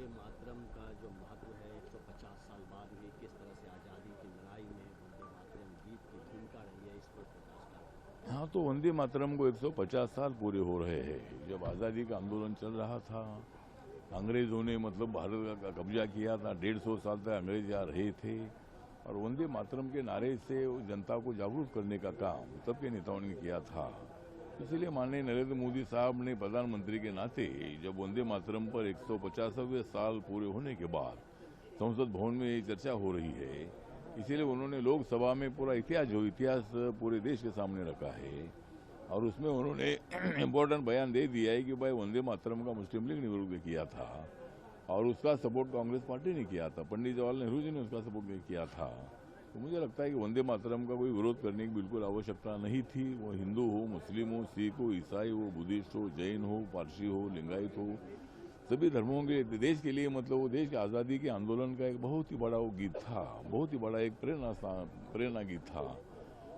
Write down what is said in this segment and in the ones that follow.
वंदे मातरम का जो महत्व है 150 साल बाद भी किस तरह से आज़ादी की लड़ाई में वंदे मातरम गीत की भूमिका रही है, इस पर प्रकाश डालें। हाँ, तो वंदे मातरम को 150 साल पूरे हो रहे हैं। जब आज़ादी का आंदोलन चल रहा था, अंग्रेज़ों ने मतलब भारत का कब्जा किया था, 150 साल तक अंग्रेज यहाँ रहे थे और वंदे मातरम के नारे से जनता को जागरूक करने का काम तब के नेताओं ने किया था। इसलिए माननीय नरेंद्र मोदी साहब ने प्रधानमंत्री के नाते जब वंदे मातरम पर 150वें साल पूरे होने के बाद संसद भवन में ये चर्चा हो रही है, इसीलिए उन्होंने लोकसभा में पूरा इतिहास पूरे देश के सामने रखा है और उसमें उन्होंने इम्पोर्टेंट बयान दे दिया है कि भाई वंदे मातरम का मुस्लिम लीग ने विरोध किया था और उसका सपोर्ट कांग्रेस पार्टी ने किया था, पंडित जवाहरलाल नेहरू जी ने उसका सपोर्ट नहीं किया था। तो मुझे लगता है कि वंदे मातरम का कोई विरोध करने की बिल्कुल आवश्यकता नहीं थी। वो हिंदू हो, मुस्लिम हो, सिख हो, ईसाई हो, बुद्धिस्ट हो, जैन हो, पारसी हो, लिंगायत हो, सभी धर्मों के देश के लिए मतलब वो देश की आज़ादी के आंदोलन का एक बहुत ही बड़ा वो गीत था, बहुत ही बड़ा एक प्रेरणा गीत था।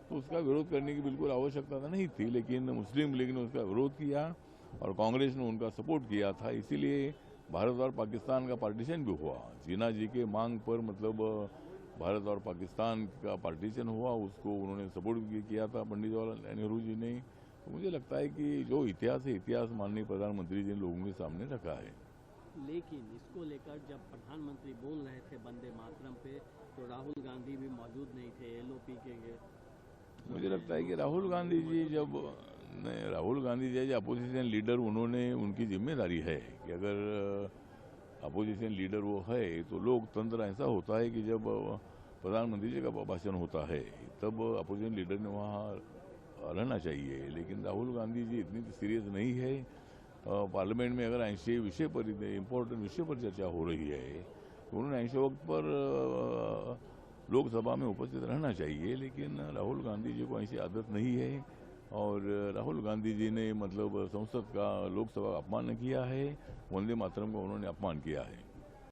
तो उसका विरोध करने की बिल्कुल आवश्यकता तो नहीं थी, लेकिन मुस्लिम लीग ने उसका विरोध किया और कांग्रेस ने उनका सपोर्ट किया था। इसीलिए भारत और पाकिस्तान का पार्टीशन भी हुआ। जिन्ना जी के मांग पर मतलब भारत और पाकिस्तान का पार्टीशन हुआ, उसको उन्होंने सपोर्ट भी किया था पंडित जवाहरलाल नेहरू जी ने। तो मुझे लगता है कि जो इतिहास है, इतिहास माननीय प्रधानमंत्री जी ने लोगों के सामने रखा है। लेकिन इसको लेकर जब प्रधानमंत्री बोल रहे थे वंदे मातरम पे, तो राहुल गांधी भी मौजूद नहीं थे, एलओपी के। मुझे लगता है कि राहुल गांधी जी अपोजिशन लीडर, उन्होंने उनकी जिम्मेदारी है कि अगर अपोजिशन लीडर वो है तो लोकतंत्र ऐसा होता है कि जब प्रधानमंत्री जी का भाषण होता है तब अपोजिशन लीडर ने वहाँ रहना चाहिए। लेकिन राहुल गांधी जी इतनी सीरियस नहीं है। पार्लियामेंट में अगर ऐसे विषय पर, इम्पोर्टेंट विषय पर चर्चा हो रही है तो उन्होंने ऐसे वक्त पर लोकसभा में उपस्थित रहना चाहिए। लेकिन राहुल गांधी जी को ऐसी आदत नहीं है और राहुल गांधी जी ने मतलब संसद का, लोकसभा का अपमान किया है, वंदे मातरम का उन्होंने अपमान किया है।